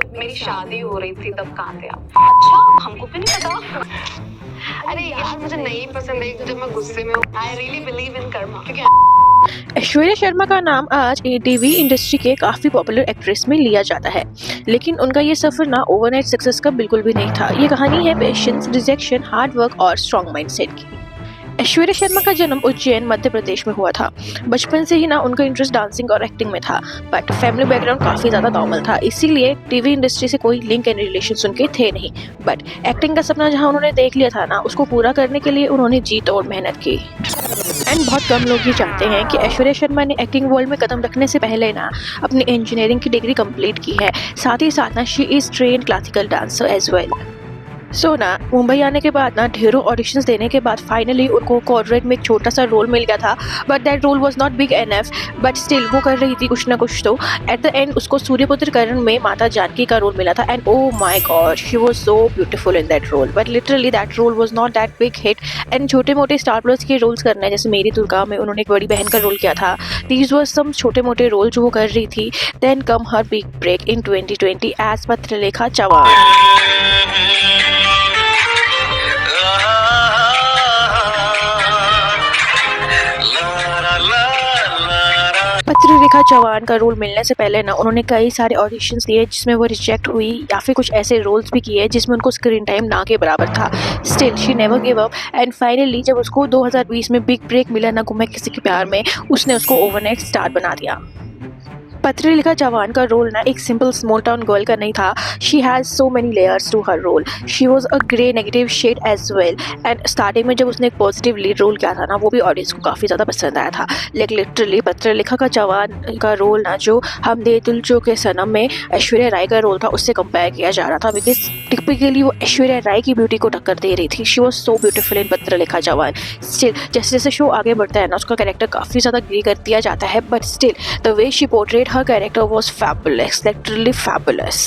जब मेरी शादी हो रही थी तब कहाँ थे आप? अच्छा, हमको भी नहीं पता। अरे यार मुझे नहीं पसंद है जब मैं गुस्से में हूँ। I really believe in Karma क्योंकि ऐश्वर्या शर्मा का नाम आज टीवी इंडस्ट्री के काफ़ी पॉपुलर एक्ट्रेस में लिया जाता है, लेकिन उनका ये सफ़र ना ओवरनाइट सक्सेस का बिल्कुल भी नहीं था। ये कहानी है पेशेंस, रिजेक्शन, हार्ड वर्क और स्ट्रॉन्ग माइंडसेट की। ऐश्वर्या शर्मा का जन्म उज्जैन, मध्य प्रदेश में हुआ था। बचपन से ही ना उनका इंटरेस्ट डांसिंग और एक्टिंग में था, बट फैमिली बैकग्राउंड काफ़ी ज़्यादा नॉर्मल था, इसीलिए टीवी इंडस्ट्री से कोई लिंक एंड रिलेशन उनके थे नहीं। बट एक्टिंग का सपना जहाँ उन्होंने देख लिया था ना, उसको पूरा करने के लिए उन्होंने जी तोड़ मेहनत की। एंड बहुत कम लोग ये जानते हैं कि ऐश्वर्या शर्मा ने एक्टिंग वर्ल्ड में कदम रखने से पहले ना अपनी इंजीनियरिंग की डिग्री कंप्लीट की है। साथ ही साथ ना she is trained classical dancer as well. So ना मुंबई आने के बाद ना ढेरों ऑडिशंस देने के बाद फाइनली उनको कॉर्पोरेट में एक छोटा सा रोल मिल गया था, but that role was not big enough, but still वो कर रही थी कुछ ना कुछ। तो एट द एंड उसको सूर्यपुत्र करण में माता जानकी का रोल मिला था, and oh my god she was so beautiful in that role, but literally that role was not that big hit. And छोटे मोटे स्टार प्लस के रोल्स करना है, जैसे मेरी दुर्गा में उन्होंने एक बड़ी बहन का रोल किया था। दीज वर सम छोटे मोटे रोल जो वो कर रही थी। Then came her big break in 2020 as Patralekha Chavan. Patralekha Chavan का रोल मिलने से पहले ना उन्होंने कई सारे ऑडिशंस दिए जिसमें वो रिजेक्ट हुई, या फिर कुछ ऐसे रोल्स भी किए जिसमें उनको स्क्रीन टाइम ना के बराबर था। Still she never give up, and finally जब उसको 2020 में बिग ब्रेक मिला ना गुमे किसी के प्यार में, उसने उसको ओवरनाइट स्टार बना दिया। पत्रलेखा चव्हाण का रोल ना एक सिंपल स्मॉल टाउन गर्ल का नहीं था। She has so many layers to her role. She was a grey negative shade as well, and starting में जब उसने एक पॉजिटिव लीड रोल किया था ना, वो भी ऑडियंस को काफ़ी ज़्यादा पसंद आया था। लाइक लिटरली पत्रलेखा का चव्हाण का रोल ना जो हम दे दिल जो के सनम में ऐश्वर्या राय का रोल था उससे कंपेयर किया जा रहा था, बिकॉज टिपिकली वो ऐश्वर्या राय की ब्यूटी को टक्कर दे रही थी। She was so beautiful in Patralekha Chavan. Still जैसे जैसे शो आगे बढ़ता है ना, उसका कैरेक्टर काफ़ी ज़्यादा ग्रे कर दिया जाता है, but still the way she portrayed her character was fabulous, literally fabulous.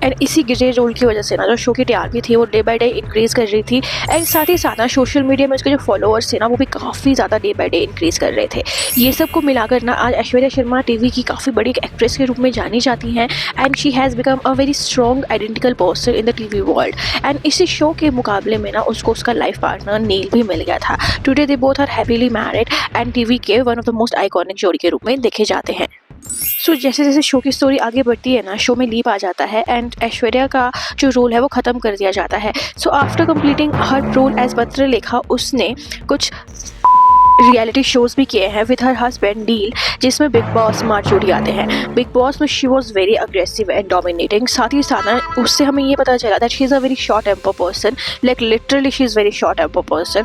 And इसी ग्रे रोल की वजह से ना जो शो की टीआरपी थी वो डे बाय डे इंक्रीज कर रही थी, एंड साथ ही साथ ना सोशल मीडिया में उसके जो फॉलोअर्स थे ना वो भी काफ़ी ज़्यादा डे बाय डे इंक्रीज कर रहे थे। ये सब को मिलाकर ना आज ऐश्वर्या शर्मा टीवी की काफ़ी बड़ी एक्ट्रेस के रूप में जानी जाती हैं, and she has become a very strong identical person in the TV world. And इसी शो के मुकाबले में ना उसको उसका लाइफ पार्टनर नील भी मिल गया था। Today they both are happily married and TV के one of the most iconic जोड़ी के रूप में देखे जाते हैं। सो जैसे जैसे शो की स्टोरी आगे बढ़ती है ना, शो में लीप आ जाता है एंड ऐश्वर्या का जो रोल है वो ख़त्म कर दिया जाता है। सो आफ्टर कंप्लीटिंग हर रोल एज पत्रलेखा, उसने कुछ रियलिटी शोज भी किए हैं विद हर हस्बैंड नील, जिसमें बिग बॉस, मार्जोरी आते हैं। बिग बॉस में she was very aggressive and dominating. साथ ही साथ ना उससे हमें ये पता चला that she is a very short temper person, like literally she is very short temper person.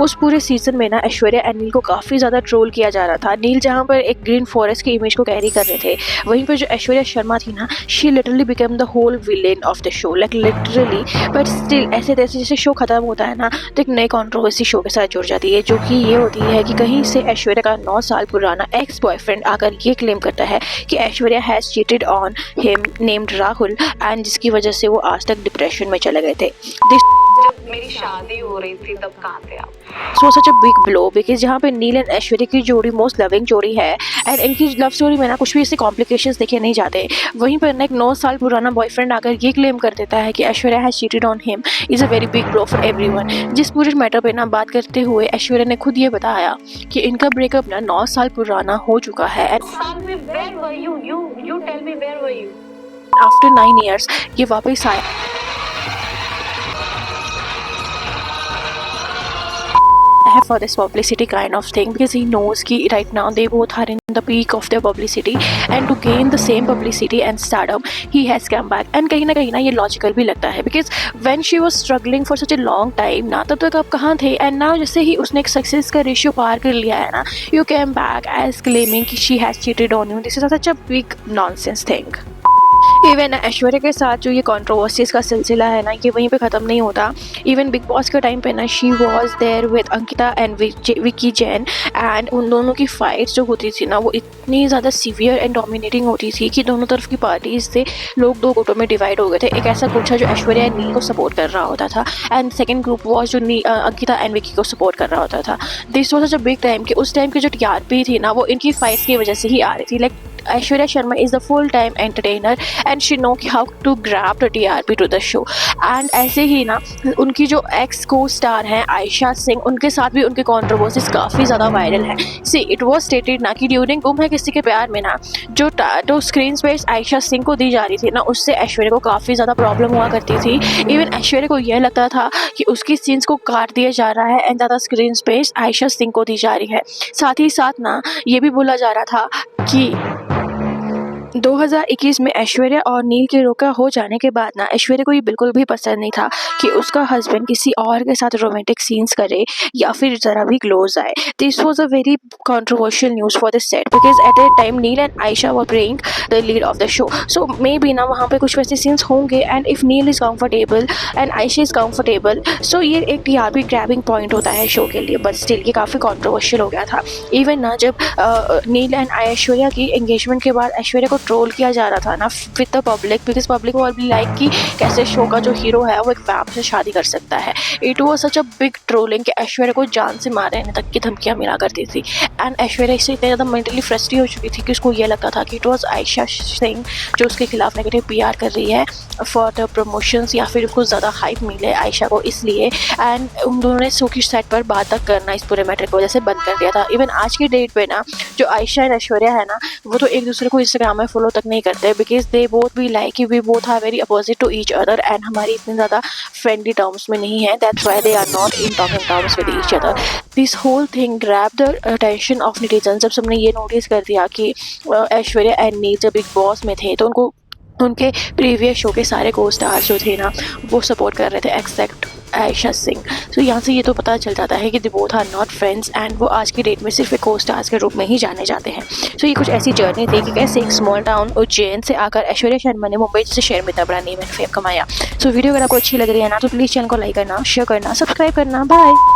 उस पूरे सीजन में ना ऐश्वर्या एंड नील को काफ़ी ज़्यादा ट्रोल किया जा रहा था। नील जहाँ पर एक ग्रीन फॉरेस्ट की इमेज को कैरी कर रहे थे, वहीं पर जो ऐश्वर्या शर्मा थी ना, she literally become the whole villain of the show, like literally. But still ऐसे जैसे जैसे शो खत्म होता है ना, तो एक नई कॉन्ट्रोवर्सी शो के साथ जुड़ जाती है, जो कि ये होती है कि कहीं से ऐश्वर्या का 9 साल पुराना एक्स बॉयफ्रेंड आकर ये क्लेम करता है कि Aishwarya has cheated on him named Rahul, and जिसकी वजह से वो आज तक डिप्रेशन में चले गए थे। जब मेरी शादी हो रही थी तब कहाँ थे आप? सो सच अ बिग ब्लो, बिकॉज जहाँ पे नील एंड ऐश्वर्या की जोड़ी मोस्ट लविंग जोड़ी है, एंड इनकी लव स्टोरी में ना कुछ भी ऐसे कॉम्प्लिकेशंस देखे नहीं जाते। वहीं पर ना एक 9 साल पुराना बॉयफ्रेंड आकर ये क्लेम कर देता है कि Aishwarya has cheated on him is a very big blow for everyone. जिस पूरे मैटर पे ना बात करते हुए ऐश्वर्या ने खुद ये बताया कि इनका ब्रेकअप ना 9 साल पुराना हो चुका है, एंड आफ्टर 9 years ये वापस आया for this publicity kind of thing, because he knows कि right now they both are in the peak of their publicity, and to gain the same publicity and stardom he has come back. and कहीं ना ये logical भी लगता है, because when she was struggling for such a long time ना, तब तक आप कहाँ थे, and now जैसे ही उसने एक सक्सेस का रेशियो पार कर लिया है ना, you came back as claiming कि she has cheated on you. This is such a big nonsense thing. Even Aishwarya के साथ जो ये कंट्रोवर्सीज का सिलसिला है ना, ये वहीं पे ख़त्म नहीं होता। इवन बिग बॉस के टाइम पे ना she was there with Ankita and Vicky Jain, and उन दोनों की फाइट्स जो होती थी ना वो इतनी ज़्यादा सीवियर एंड डोमिनेटिंग होती थी कि दोनों तरफ की पार्टीज से लोग 2 गुटों में डिवाइड हो गए थे। एक ऐसा ग्रुप था जो ऐश्वर्या एंड नील को सपोर्ट कर रहा होता था, एंड सेकेंड ग्रुप वॉज जो अंकिता एंड विक्की को सपोर्ट कर रहा होता था। This was a big time कि उस टाइम की जो टीआरपी थी ना वो इनकी फाइट्स की वजह से ही आ रही थी। Like Aishwarya Sharma is a full-time entertainer and she know how to grab the TRP to the show. And ऐसे ही ना उनकी जो एक्स को स्टार हैं आयशा सिंह, उनके साथ भी उनके कॉन्ट्रोवर्सीज काफ़ी ज़्यादा वायरल हैं. सी इट वॉज स्टेटेड ना कि ड्यूरिंग गुम है किसी के प्यार में ना जो स्क्रीन स्पेस आयशा सिंह को दी जा रही थी ना, उससे ऐश्वर्या को काफ़ी ज़्यादा प्रॉब्लम हुआ करती थी. इवन ऐश्वर्या को यह लगता था कि उसकी सीन्स को काट दिया जा रहा है एंड ज़्यादा स्क्रीन स्पेस आयशा सिंह को दी जा रही है. साथ ही साथ ना ये भी बोला जा रहा था कि 2021 में ऐश्वर्या और नील के रोका हो जाने के बाद ना ऐश्वर्या को ये बिल्कुल भी पसंद नहीं था कि उसका हस्बैंड किसी और के साथ रोमांटिक सीन्स करे या फिर ज़रा भी क्लोज आए. This was a very controversial news for the set because at that time Neil and Aisha were playing the lead of the show. So maybe ना वहाँ पे कुछ वैसे सीन्स होंगे and if Neil is comfortable and Aisha is comfortable, so ये एक TRP grabbing point होता है शो के लिए. But still ये काफ़ी controversial हो गया था. Even ना जब नील एंड ऐश्वर्या की एंगेजमेंट के बाद ऐश्वर्या को ट्रोल किया जा रहा था ना with the public, because public वो भी लाइक कि कैसे शो का जो हीरो है वो एक वैम्प से शादी कर सकता है. It was such a big trolling कि ऐश्वर्या को जान से मारने तक की धमकियाँ मिला करती थी. एंड ऐश्वर्या इससे इतनी ज़्यादा मेंटली फ्रस्ट्रेट हो चुकी थी कि उसको ये लगता था कि इट वॉज आयशा सिंह जो उसके खिलाफ नेगेटिव PR कर रही है फॉर द प्रमोशंस या फिर उसको ज़्यादा हाइप मिले आयशा को, इसलिए. एंड उन दोनों ने शो की सेट पर बात तक करना इस पूरे मैटर की वजह से बंद कर दिया था. इवन आज की डेट पे ना जो आयशा एंड ऐश्वर्या है ना वो तो एक दूसरे को इंस्टाग्राम में फॉलो तक नहीं करते बिकॉज दे बोथ भी like we both are very opposite to each other and हमारी इतनी ज़्यादा फ्रेंडली टर्म्स में नहीं है. That's why they are not in talking terms with each other. This whole thing grab the attention of netizen. जब सबने ये notice कर दिया कि ऐश्वर्या एंड नील जब बिग बॉस में थे तो उनको उनके प्रीवियस शो के सारे को स्टार्स जो थे ना वो सपोर्ट कर रहे थे एक्सेप्ट आयशा सिंह. तो यहाँ से ये तो पता चल जाता है कि they both are not friends and वो आज की डेट में सिर्फ एक को स्टार्स के रूप में ही जाने जाते हैं. तो ये कुछ ऐसी जर्नी थी कि कैसे एक स्मॉल टाउन उज्जैन से आकर ऐश्वर्या शर्मा ने मुंबई जैसे शहर में इतना बड़ा नेम एंड फेम कमाया. सो वीडियो अगर आपको अच्छी लग रही है ना तो प्लीज़ चैनल को लाइक करना, शेयर करना, सब्सक्राइब करना. बाय.